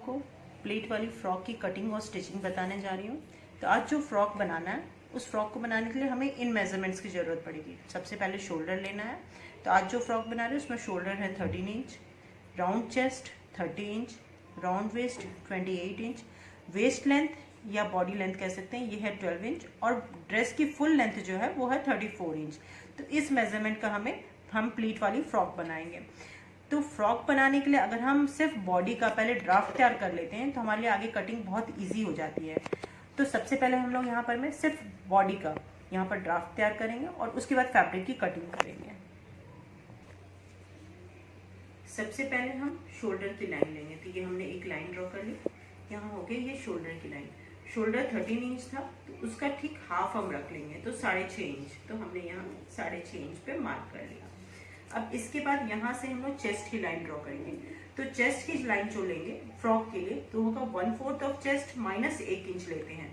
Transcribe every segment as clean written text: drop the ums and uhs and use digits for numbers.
आपको प्लेट वाली फ्रॉक की कटिंग और स्टिचिंग बताने जा रही हूँ। तो आज जो फ्रॉक बनाना है, उस फ्रॉक को बनाने के लिए हमें इन मेजरमेंट्स की ज़रूरत पड़ेगी। सबसे पहले शोल्डर लेना है। तो आज जो फ्रॉक बना रहे हैं उसमें शोल्डर है 13 inch, round chest 30 inch, round waist 28 inch, waist length या बॉडी लेंथ कह सकते हैं, ये है 12 इंच, और ड्रेस की फुल लेंथ जो है वो है 34 इंच। तो इस मेजरमेंट का हम प्लीट वाली फ्रॉक बनाएंगे। तो फ्रॉक बनाने के लिए अगर हम सिर्फ बॉडी का पहले ड्राफ्ट तैयार कर लेते हैं तो हमारे लिए आगे कटिंग बहुत इजी हो जाती है। तो सबसे पहले हम लोग यहाँ पर में सिर्फ बॉडी का यहाँ पर ड्राफ्ट तैयार करेंगे और उसके बाद फैब्रिक की कटिंग करेंगे। सबसे पहले हम शोल्डर की लाइन लेंगे। तो ये हमने एक लाइन ड्रॉ कर ली, यहाँ हो गई ये शोल्डर की लाइन। शोल्डर 13 इंच था तो उसका ठीक हाफ हम रख लेंगे, तो 6.5 इंच। तो हमने यहाँ 6.5 इंच पे मार्क कर लिया। अब इसके बाद यहाँ से हम लोग चेस्ट की लाइन ड्रॉ करेंगे। तो चेस्ट की लाइन जो लेंगे फ्रॉक के लिए तो होगा 1/4 ऑफ चेस्ट माइनस 1 इंच लेते हैं।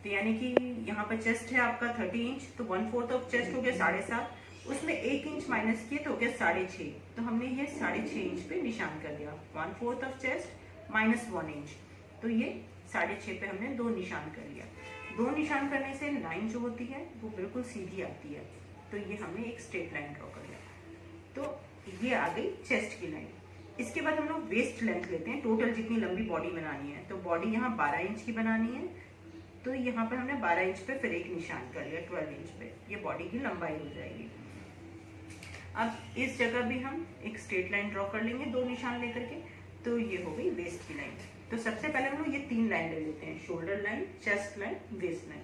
तो यानी कि यहाँ पर चेस्ट है आपका 30 इंच, तो 1/4 ऑफ चेस्ट हो गया 7.5, उसमें 1 इंच माइनस किए तो हो गया 6.5। तो हमने ये 6.5 इंच पे निशान कर दिया। 1/4 ऑफ चेस्ट माइनस 1 इंच, तो ये 6.5 पे हमने 2 निशान कर लिया। 2 निशान करने से लाइन जो होती है वो बिल्कुल सीधी आती है। तो ये हमने एक स्ट्रेट लाइन ड्रॉ कर लिया। तो ये आ गई चेस्ट की लाइन। इसके बाद हम लोग वेस्ट लेंथ लेते हैं, टोटल जितनी लंबी बॉडी बनानी है। तो बॉडी यहाँ 12 इंच की बनानी है, तो यहाँ पर हमने 12 इंच पे फिर एक निशान कर लिया 12 इंच पे। ये बॉडी की लंबाई हो जाएगी। अब इस जगह भी हम एक स्ट्रेट लाइन ड्रॉ कर लेंगे 2 निशान लेकर के। तो ये हो गई वेस्ट की लाइन। तो सबसे पहले हम लोग ये 3 लाइन ले लेते हैं, shoulder line, chest line, waist line.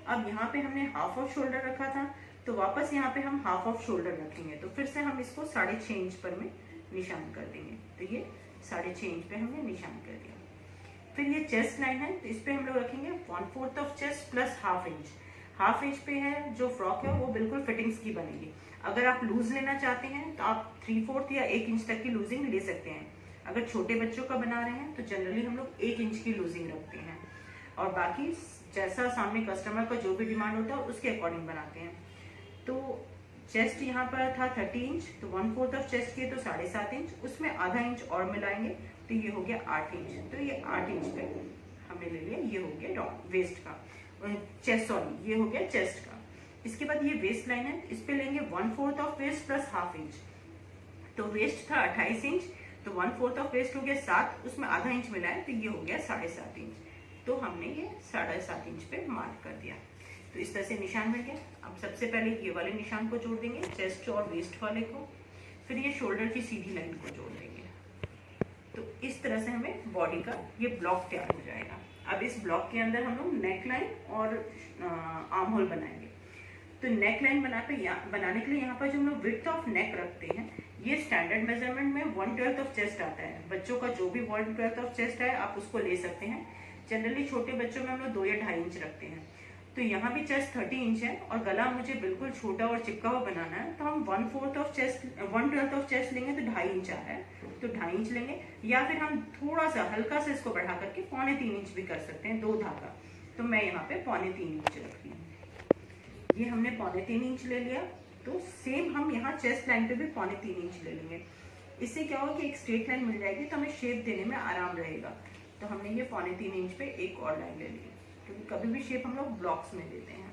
अब यहाँ पे हमने हाफ ऑफ शोल्डर रखा था, तो वापस यहाँ पे हम हाफ ऑफ शोल्डर रखेंगे। तो फिर से हम इसको 6.5 इंच पर में निशान कर देंगे। तो ये 6.5 इंच पे हमने निशान कर दिया। फिर ये चेस्ट लाइन है, तो इस पे हम लोग रखेंगे 1/4 of chest plus half inch. Half inch पे है जो फ्रॉक है वो बिल्कुल फिटिंग्स की बनेगी। अगर आप लूज लेना चाहते हैं तो आप 3/4 या 1 इंच तक की लूजिंग ले सकते हैं। अगर छोटे बच्चों का बना रहे हैं तो जनरली हम लोग 1 इंच की लूजिंग रखते हैं, और बाकी जैसा सामने कस्टमर का जो भी डिमांड होता है उसके अकॉर्डिंग बनाते हैं। तो चेस्ट यहाँ पर था 30 इंच, तो 1/4 ऑफ चेस्ट किए तो 7.5 इंच, उसमें आधा इंच और मिलाएंगे तो ये हो गया 8 इंच। तो ये 8 इंच पे हमने ले लिया। ये हो गया वेस्ट का, चेस्ट, सॉरी ये हो गया चेस्ट का। इसके बाद ये वेस्ट लाइन है, इस पे लेंगे 1/4 of waist plus half inch. तो वेस्ट था 28 इंच, तो 1/4 ऑफ वेस्ट हो गया 7, उसमें आधा इंच मिलाए तो ये हो गया 7.5 इंच। तो हमने ये 7.5 इंच पे मार्क कर दिया। तो इस तरह से निशान मिल गया। अब सबसे पहले ये वाले निशान को जोड़ देंगे, चेस्ट और वेस्ट वाले को, फिर ये शोल्डर की सीधी लाइन को जोड़ देंगे। तो इस तरह से हमें बॉडी का ये ब्लॉक तैयार हो जाएगा। अब इस ब्लॉक के अंदर हम लोग नेक लाइन और आर्म होल बनाएंगे। तो नेक लाइन बनाने के लिए यहाँ पर जो हम लोग विड्थ ऑफ नेक रखते हैं, ये स्टैंडर्ड मेजरमेंट में 1/12 ऑफ चेस्ट आता है। बच्चों का जो भी 1/12 ऑफ चेस्ट है आप उसको ले सकते हैं। जनरली छोटे बच्चों में हम लोग 2 या 2.5 इंच रखते हैं। तो यहाँ भी चेस्ट 30 इंच है और गला मुझे बिल्कुल छोटा और चिपका हुआ बनाना है, तो हम 1/12 ऑफ चेस्ट लेंगे तो 2.5 इंच आ रहा है, तो 2.5 इंच लेंगे। या फिर हम थोड़ा सा हल्का से इसको बढ़ा करके 3.25 इंच भी कर सकते हैं, 2 धागा। तो मैं यहाँ पे 3.25 इंच रख रही हूँ। ये हमने 3.25 इंच ले लिया। तो सेम हम यहाँ चेस्ट लाइन पे भी 3.25 इंच ले लेंगे। इससे क्या होगा कि एक स्ट्रेट लाइन मिल जाएगी, तो हमें शेप देने में आराम रहेगा। तो हमने ये 3.25 इंच पे एक और लाइन ले ली, क्योंकि कभी भी शेप हम लोग ब्लॉक्स में देते हैं।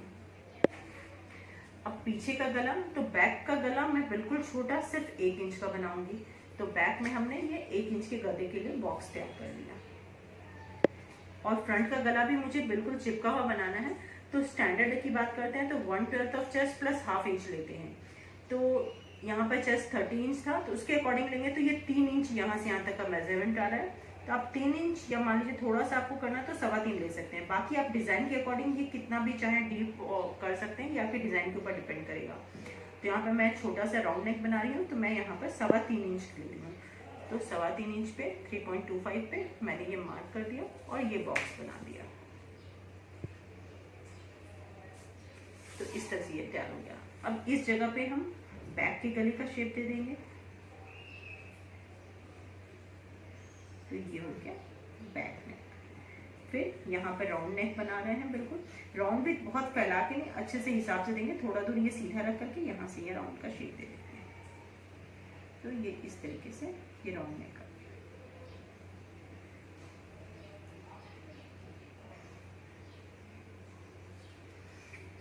अब पीछे का गला, तो बैक का गला मैं बिल्कुल छोटा सिर्फ 1 इंच का बनाऊंगी। तो बैक में हमने ये 1 इंच के गले के लिए बॉक्स तैयार कर लिया। और फ्रंट का गला भी मुझे बिल्कुल चिपका हुआ बनाना है। तो स्टैंडर्ड की बात करते हैं तो 1/12 of chest plus half inch लेते हैं। तो यहाँ पर चेस्ट 30 इंच था, तो उसके अकॉर्डिंग लेंगे तो ये 3 इंच यहाँ से यहाँ तक का मेजरमेंट आ रहा है। तो आप 3 इंच या मान लीजिए थोड़ा सा आपको करना तो 3.25 ले सकते हैं। बाकी आप डिजाइन के अकॉर्डिंग ये कितना भी चाहे डीप कर सकते हैं, या फिर डिजाइन के ऊपर डिपेंड करेगा। तो यहाँ पे मैं छोटा सा राउंड नेक बना रही हूँ, तो मैं यहाँ पर 3.25 इंच ले रही हूँ। तो 3.25 इंच पे 3.25 पे मैंने ये मार्क कर दिया और ये बॉक्स बना दिया। तो इस तरह से ये तैयार हो गया। अब इस जगह पे हम बैक के गले का शेप दे देंगे। तो ये हो गया बैक नेक। फिर यहाँ पर राउंड नेक बना रहे हैं, बिल्कुल राउंड भी बहुत फैला के नहीं, अच्छे से हिसाब से देंगे। थोड़ा दूर ये सीधा रख करके यहाँ से ये राउंड का शेप दे देते हैं। तो ये इस तरीके से ये राउंड नेक का।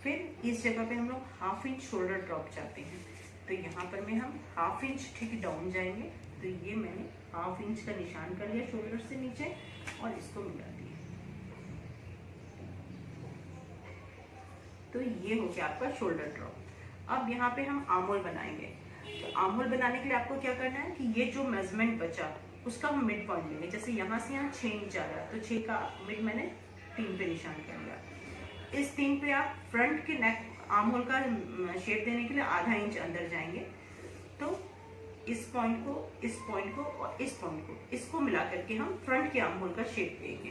फिर इस जगह पे हम लोग 1/2 इंच शोल्डर ड्रॉप चाहते हैं, तो यहाँ पर में हम 1/2 इंच ठीक डाउन जाएंगे। तो ये मैंने 1/2 इंच का निशान कर लिया शोल्डर से नीचे और इसको मिला दिया। तो ये हो गया आपका शोल्डर ड्रॉप। अब यहाँ पे हम आर्म होल बनाएंगे। तो आर्म होल बनाने के लिए आपको क्या करना है कि ये जो मेजरमेंट बचा उसका हम मिड पॉइंट लेंगे। जैसे यहाँ से यहाँ 6 इंच आ रहा है, तो 6 का मिड मैंने 3 पे निशान कर लिया। इस 3 पे आप फ्रंट के नेक आर्म होल का शेप देने के लिए ½ इंच अंदर जाएंगे। तो इस पॉइंट को, इस पॉइंट को और इस पॉइंट को, इसको मिला करके हम फ्रंट के आर्म होल का शेप देंगे।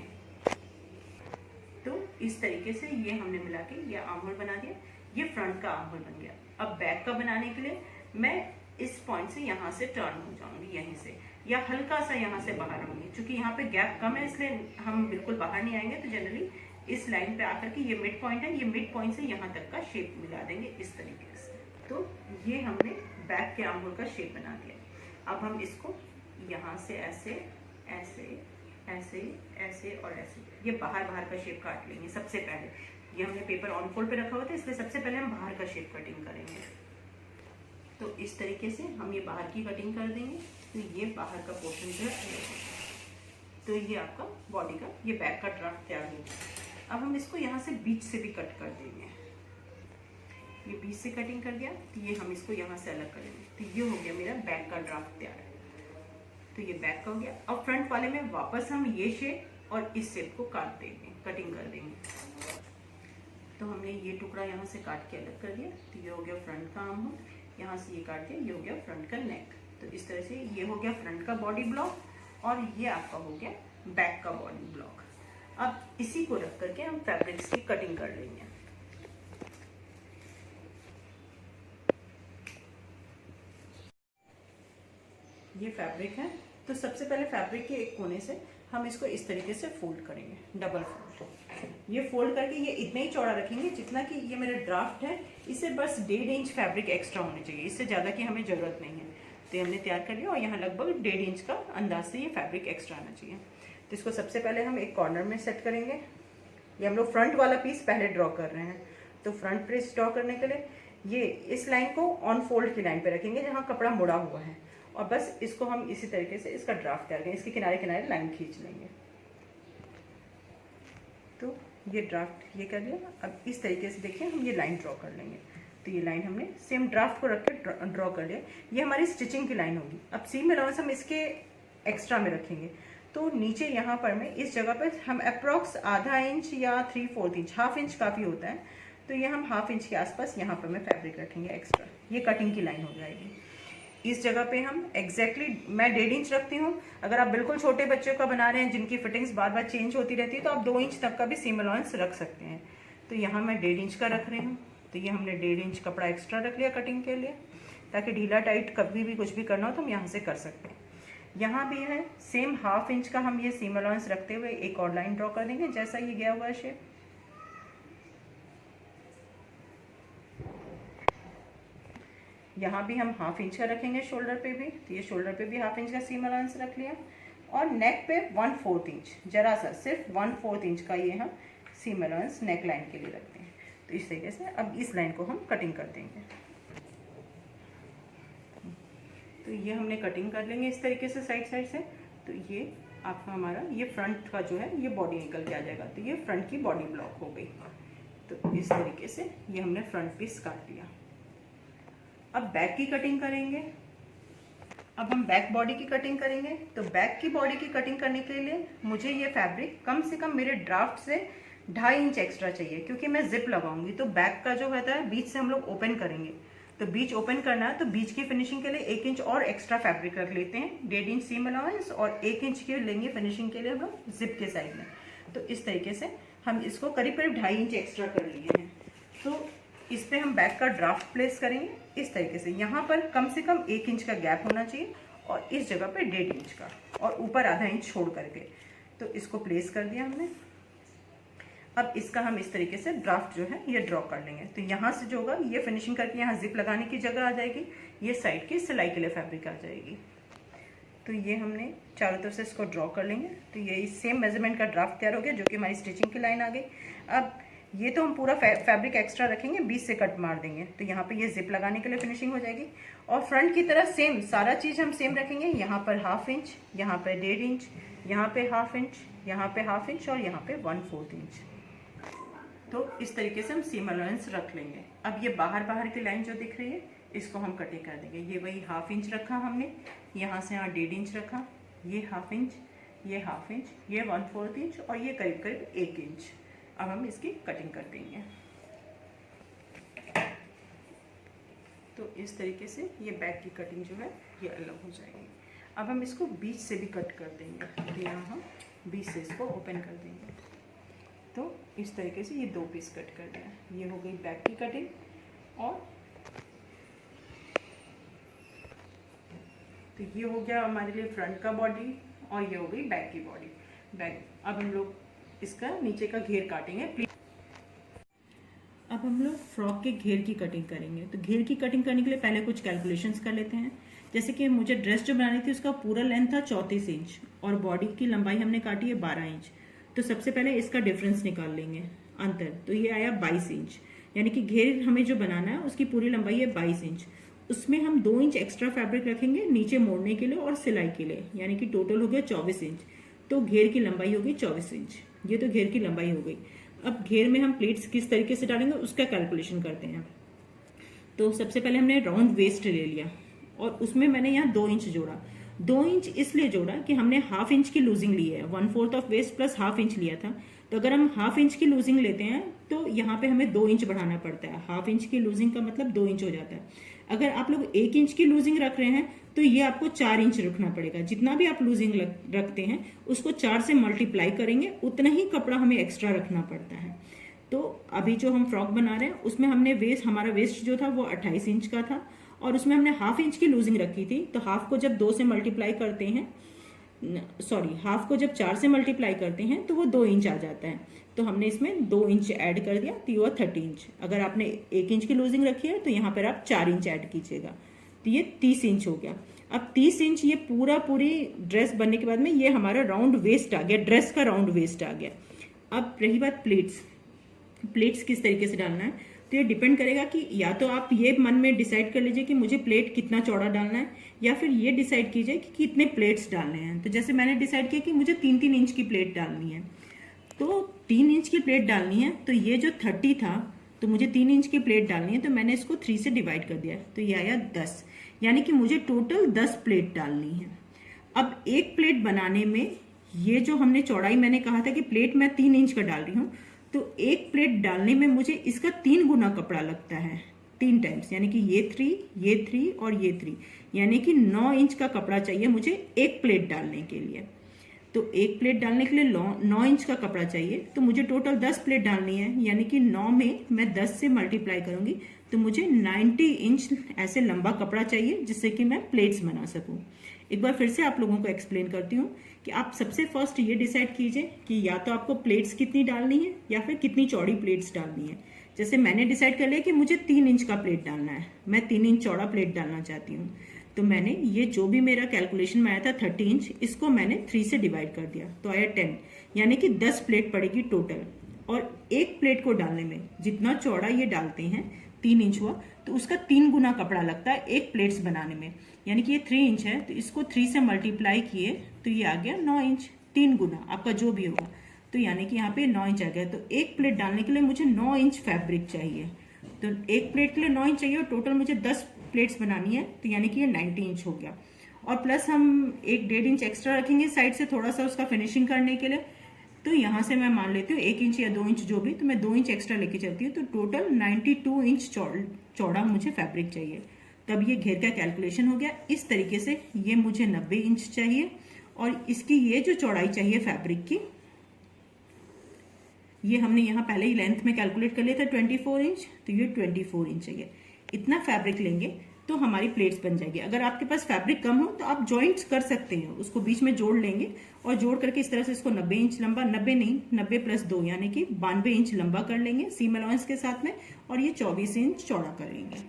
तो इस तरीके से ये हमने मिला के ये आर्म होल बना दिया। ये फ्रंट का आर्म होल बन गया। अब बैक का बनाने के लिए मैं इस पॉइंट से यहाँ से टर्न हो जाऊंगी, यहीं से, या हल्का सा यहाँ से बाहर आऊंगी। क्योंकि यहाँ पे गैप कम है इसलिए हम बिल्कुल बाहर नहीं आएंगे। तो जनरली इस लाइन पे आकर के ये मिड पॉइंट है, ये मिड पॉइंट से यहाँ तक का शेप मिला देंगे इस तरीके से। तो ये हमने बैक के आर्म होल का शेप बना दिया। अब हम इसको यहाँ से ऐसे ऐसे ऐसे ऐसे और ऐसे ये बाहर बाहर का शेप काट लेंगे। सबसे पहले ये हमने पेपर ऑन फोल्ड पे रखा हुआ था, इसलिए सबसे पहले हम बाहर का शेप कटिंग करेंगे। तो इस तरीके से हम ये बाहर की कटिंग कर देंगे। तो ये बाहर का पोर्शन जो है, तो ये आपका बॉडी का, ये बैक का ड्राफ्ट तैयार हो गया। अब हम इसको यहाँ से बीच से भी कट कर देंगे। ये बीच से कटिंग कर दिया, तो ये हम इसको यहाँ से अलग करेंगे। तो ये हो गया मेरा बैक का ड्राफ्ट तैयार। तो ये बैक का हो गया। अब फ्रंट वाले में वापस हम ये शेप और इस शेप को काट देंगे, कटिंग कर देंगे। तो हमने ये टुकड़ा यहाँ से काट के अलग कर दिया। तो ये हो गया फ्रंट का आर्म होल, यहाँ से ये काट दिया, ये हो गया फ्रंट का नेक। तो इस तरह से ये हो गया फ्रंट का बॉडी ब्लॉक और ये आपका हो गया बैक का बॉडी ब्लॉक। अब इसी को रख करके हम फैब्रिक्स की कटिंग कर लेंगे। ये फैब्रिक है। तो सबसे पहले फैब्रिक के एक कोने से हम इसको इस तरीके से फोल्ड करेंगे, डबल फोल्ड। ये फोल्ड करके ये इतना ही चौड़ा रखेंगे जितना कि ये मेरा ड्राफ्ट है, इसे बस 1.5 इंच फैब्रिक एक्स्ट्रा होने चाहिए, इससे ज़्यादा की हमें ज़रूरत नहीं है। तो ये हमने तैयार कर लिया और यहाँ लगभग 1.5 इंच का अंदाज से ये फैब्रिक एक्स्ट्रा आना चाहिए। तो इसको सबसे पहले हम एक कॉर्नर में सेट करेंगे। ये हम लोग फ्रंट वाला पीस पहले ड्रॉ कर रहे हैं। तो फ्रंट पीस ड्रॉ करने के लिए ये इस लाइन को ऑन फोल्ड की लाइन पे रखेंगे जहाँ कपड़ा मुड़ा हुआ है, और बस इसको हम इसी तरीके से इसका ड्राफ्ट तैयार करेंगे। इसके किनारे किनारे लाइन खींच लेंगे। तो ये ड्राफ्ट ये कर लिया। अब इस तरीके से देखिए हम ये लाइन ड्रॉ कर लेंगे। तो ये लाइन हमने सेम ड्राफ्ट को रख के ड्रॉ कर लिया। ये हमारी स्टिचिंग की लाइन होगी। अब सीम अलाउंस हम इसके एक्स्ट्रा में रखेंगे। तो नीचे यहाँ पर में इस जगह पर हम अप्रॉक्स ½ इंच या 3/4 इंच, ½ इंच काफ़ी होता है, तो ये हम ½ इंच के आसपास यहाँ पर में फैब्रिक रखेंगे एक्स्ट्रा। ये कटिंग की लाइन हो जाएगी। इस जगह पे हम एग्जैक्टली मैं 1.5 इंच रखती हूँ। अगर आप बिल्कुल छोटे बच्चों का बना रहे हैं जिनकी फिटिंग्स बार बार चेंज होती रहती है, तो आप 2 इंच तक का भी सीम अलाउंस रख सकते हैं। तो यहाँ मैं 1.5 इंच का रख रही हूँ। तो ये हमने 1.5 इंच कपड़ा एक्स्ट्रा रख लिया कटिंग के लिए, ताकि ढीला टाइट कभी भी कुछ भी करना हो तो हम यहाँ से कर सकते हैं। यहाँ भी है सेम ½ इंच का हम ये सीम अलाउंस रखते हुए एक और लाइन ड्रॉ कर देंगे, जैसा ये गया हुआ है शेप। यहाँ भी हम ½ इंच का रखेंगे शोल्डर पे भी। तो ये शोल्डर पे भी ½ इंच का सीम अलाउंस रख लिया, और नेक पे 1/4 इंच, जरा सा सिर्फ 1/4 इंच का ये हम सीम अलाउंस नेक लाइन के लिए रखते हैं। तो इस तरीके से अब इस लाइन को हम कटिंग कर देंगे। तो ये हमने कटिंग कर लेंगे इस तरीके से साइड से। तो ये आपका हमारा ये फ्रंट का जो है ये बॉडी निकल के आ जाएगा। तो ये फ्रंट की बॉडी ब्लॉक हो गई। तो इस तरीके से ये हमने फ्रंट पीस काट लिया। अब बैक की कटिंग करेंगे। अब हम बैक बॉडी की कटिंग करेंगे। तो बैक की बॉडी की कटिंग करने के लिए मुझे ये फैब्रिक कम से कम मेरे ड्राफ्ट से 2.5 इंच एक्स्ट्रा चाहिए, क्योंकि मैं जिप लगाऊंगी। तो बैक का जो रहता है बीच से हम लोग ओपन करेंगे। तो बीच ओपन करना है, तो बीच की फिनिशिंग के लिए 1 इंच और एक्स्ट्रा फैब्रिक रख लेते हैं। 1.5 इंच सीम अलाउंस और 1 इंच की लेंगे फिनिशिंग के लिए हम लोग जिप के साइड में। तो इस तरीके से हम इसको करीब करीब 2.5 इंच एक्स्ट्रा कर लिए हैं। तो इस पे हम बैक का ड्राफ्ट प्लेस करेंगे इस तरीके से। यहाँ पर कम से कम 1 इंच का गैप होना चाहिए, और इस जगह पे 1.5 इंच का, और ऊपर ½ इंच छोड़ करके। तो इसको प्लेस कर दिया हमने। अब इसका हम इस तरीके से ड्राफ्ट जो है ये ड्रॉ कर लेंगे। तो यहाँ से जो होगा ये फिनिशिंग करके यहाँ जिप लगाने की जगह आ जाएगी, ये साइड की सिलाई के लिए फैब्रिक आ जाएगी। तो ये हमने चारों तरफ से इसको ड्रॉ कर लेंगे। तो ये सेम मेजरमेंट का ड्राफ्ट तैयार हो गया, जो कि हमारी स्टिचिंग की लाइन आ गई। अब ये तो हम पूरा फैब्रिक एक्स्ट्रा रखेंगे, बीच से कट मार देंगे, तो यहाँ पे ये जिप लगाने के लिए फिनिशिंग हो जाएगी। और फ्रंट की तरह सेम सारा चीज़ हम सेम रखेंगे। यहाँ पर 1/2 इंच, यहाँ पर 1.5 इंच, यहाँ पे 1/2 इंच, यहाँ पे 1/2 इंच और यहाँ पे 1/4 इंच। तो इस तरीके से हम सीम अलाउंस रख लेंगे। अब ये बाहर की लाइन जो दिख रही है इसको हम कटिंग कर देंगे। ये वही 1/2 इंच रखा हमने, यहाँ से यहाँ 1.5 इंच रखा, ये 1/2 इंच, ये 1/2 इंच, ये 1/4 इंच और ये करीब करीब 1 इंच। अब हम इसकी कटिंग कर देंगे। तो इस तरीके से ये बैक की कटिंग जो है ये अलग हो जाएगी। अब हम इसको बीच से भी कट कर देंगे, तो यहाँ हम बीच से इसको ओपन कर देंगे। तो इस तरीके से ये 2 पीस कट कर दिया। ये हो गई बैक की कटिंग, और तो ये हो गया हमारे लिए फ्रंट का बॉडी और ये हो गई बैक की बॉडी। बैक अब हम लोग इसका नीचे का घेर काटेंगे। अब हम लोग फ्रॉक के घेर की कटिंग करेंगे। तो घेर की कटिंग करने के लिए पहले कुछ कैलकुलेशंस कर लेते हैं। जैसे कि मुझे ड्रेस जो बनानी थी उसका पूरा लेंथ था 34 इंच और बॉडी की लंबाई हमने काटी है 12 इंच। तो सबसे पहले इसका डिफरेंस निकाल लेंगे, अंतर। तो ये आया 22 इंच, यानी कि घेर हमें जो बनाना है उसकी पूरी लंबाई है 22 इंच। उसमें हम 2 इंच एक्स्ट्रा फैब्रिक रखेंगे नीचे मोड़ने के लिए और सिलाई के लिए, यानी कि टोटल हो गया 24 इंच। तो घेर की लंबाई होगी 24 इंच। ये तो घेर की लंबाई हो गई। अब घेर में हम प्लेट्स किस तरीके से डालेंगे उसका कैलकुलेशन करते हैं। तो सबसे पहले हमने राउंड वेस्ट ले लिया और उसमें मैंने यहाँ 2 इंच जोड़ा। 2 इंच इसलिए जोड़ा कि हमने 1/2 इंच की लूजिंग ली है, 1/4 ऑफ वेस्ट प्लस 1/2 इंच लिया था। तो अगर हम 1/2 इंच की लूजिंग लेते हैं तो यहाँ पे हमें 2 इंच बढ़ाना पड़ता है। 1/2 इंच की लूजिंग का मतलब 2 इंच हो जाता है। अगर आप लोग 1 इंच की लूजिंग रख रहे हैं तो ये आपको 4 इंच रखना पड़ेगा। जितना भी आप लूजिंग रखते हैं उसको 4 से मल्टीप्लाई करेंगे, उतना ही कपड़ा हमें एक्स्ट्रा रखना पड़ता है। तो अभी जो हम फ्रॉक बना रहे हैं उसमें हमने हमारा वेस्ट जो था वो 28 इंच का था और उसमें हमने 1/2 इंच की लूजिंग रखी थी। तो हाफ को जब 2 से मल्टीप्लाई करते हैं, हाफ को जब 4 से मल्टीप्लाई करते हैं तो वो 2 इंच आ जाता है। तो हमने इसमें 2 इंच ऐड कर दिया, तो ये हुआ 30 इंच। अगर आपने 1 इंच की लूजिंग रखी है तो यहाँ पर आप 4 इंच ऐड कीजिएगा, तो ये 30 इंच हो गया। अब 30 इंच ये पूरी ड्रेस बनने के बाद में ये हमारा राउंड वेस्ट आ गया, ड्रेस का राउंड वेस्ट आ गया। अब रही बात प्लेट्स किस तरीके से डालना है, तो ये डिपेंड करेगा कि या तो आप ये मन में डिसाइड कर लीजिए कि मुझे प्लेट कितना चौड़ा डालना है, या फिर ये डिसाइड कीजिए कि कितने प्लेट्स डालने हैं। तो जैसे मैंने डिसाइड किया कि मुझे 3-3 इंच की प्लेट डालनी है, तो 3 इंच की प्लेट डालनी है। तो ये जो 30 था तो मुझे 3 इंच की प्लेट डालनी है, तो मैंने इसको 3 से डिवाइड कर दिया, तो ये आया 10, यानी कि मुझे टोटल 10 प्लेट डालनी है। अब एक प्लेट बनाने में ये जो हमने चौड़ाई मैंने कहा था कि प्लेट मैं 3 इंच का डाल रही हूँ, तो एक प्लेट डालने में मुझे इसका 3 गुना कपड़ा लगता है, 3 टाइम्स, यानी कि ये 3 और ये 3, यानी कि 9 इंच का कपड़ा चाहिए मुझे एक प्लेट डालने के लिए। तो एक प्लेट डालने के लिए 9 इंच का कपड़ा चाहिए, तो मुझे टोटल 10 प्लेट डालनी है, यानी कि 9 में मैं 10 से मल्टीप्लाई करूंगी तो मुझे 90 इंच ऐसे लंबा कपड़ा चाहिए जिससे कि मैं प्लेट्स बना सकूं। एक बार फिर से आप लोगों को एक्सप्लेन करती हूँ कि आप सबसे फर्स्ट ये डिसाइड कीजिए कि या तो आपको प्लेट्स कितनी डालनी है या फिर कितनी चौड़ी प्लेट्स डालनी है। जैसे मैंने डिसाइड कर लिया कि मुझे 3 इंच का प्लेट डालना है, मैं 3 इंच चौड़ा प्लेट डालना चाहती हूँ, तो मैंने ये जो भी मेरा कैलकुलेशन में आया था 30 इंच, इसको मैंने 3 से डिवाइड कर दिया, तो आया 10, यानी कि 10 प्लेट पड़ेगी टोटल। और एक प्लेट को डालने में जितना चौड़ा ये डालते हैं 3 इंच हुआ, तो उसका 3 गुना कपड़ा लगता है एक प्लेट्स बनाने में, यानी कि ये 3 इंच है तो इसको 3 से मल्टीप्लाई किए तो ये आ गया 9 इंच, 3 गुना आपका जो भी होगा, तो यानी कि यहाँ पे 9 इंच आ गया। तो एक प्लेट डालने के लिए मुझे 9 इंच फैब्रिक चाहिए, तो एक प्लेट के लिए 9 इंच चाहिए और टोटल मुझे 10 प्लेट्स बनानी है, तो यानी कि ये 90 इंच हो गया। और प्लस हम 1-1.5 इंच एक्स्ट्रा रखेंगे साइड से थोड़ा सा उसका फिनिशिंग करने के लिए, तो यहाँ से मैं मान लेती हूँ 1 इंच या 2 इंच जो भी, तो मैं 2 इंच एक्स्ट्रा लेके चलती हूँ, तो टोटल 92 इंच चौड़ा मुझे फैब्रिक चाहिए। तब ये घेर का कैलकुलेशन हो गया। इस तरीके से ये मुझे 90 इंच चाहिए और इसकी ये जो चौड़ाई चाहिए फैब्रिक की, ये हमने यहाँ पहले ही लेंथ में कैलकुलेट कर लिया था 24 इंच, तो ये 24 इंच चाहिए। इतना फैब्रिक लेंगे तो हमारी प्लेट्स बन जाएगी। अगर आपके पास फैब्रिक कम हो तो आप जॉइंट्स कर सकते हैं, उसको बीच में जोड़ लेंगे और जोड़ करके इस तरह से इसको 90 इंच लंबा, 90 नहीं 90 प्लस 2 यानी कि 92 इंच लंबा कर लेंगे सीम अलाउंस के साथ में, और ये 24 इंच चौड़ा कर लेंगे।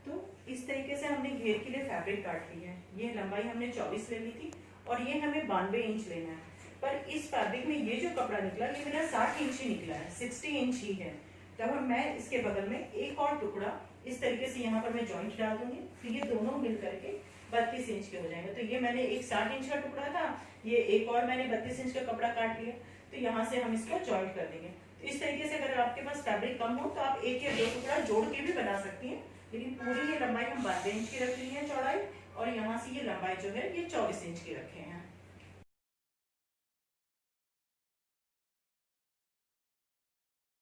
तो इस तरीके से हमने घेर के लिए फैब्रिक काट ली है। ये लंबाई हमने 24 ले ली थी और ये हमें 92 इंच लेना है। पर इस फैब्रिक में ये जो कपड़ा निकला ये मेरा 60 इंच ही निकला है, 60 इंच ही है। तब हम मैं इसके बगल में एक और टुकड़ा इस तरीके से यहाँ पर मैं जॉइंट डाल दूंगी, तो ये दोनों मिल करके 32 इंच के हो जाएंगे। तो ये मैंने एक 60 इंच का टुकड़ा था, ये एक और मैंने 32 इंच का कपड़ा काट लिया, तो यहाँ से हम इसको जॉइंट कर देंगे। तो इस तरीके से अगर आपके पास फैब्रिक कम हो तो आप एक या दो टुकड़ा जोड़ के भी बना सकती हैं, लेकिन पूरी ये लंबाई हम 12 इंच की रख ली है चौड़ाई, और यहाँ से ये लंबाई जो है ये 24 इंच की रखे हैं।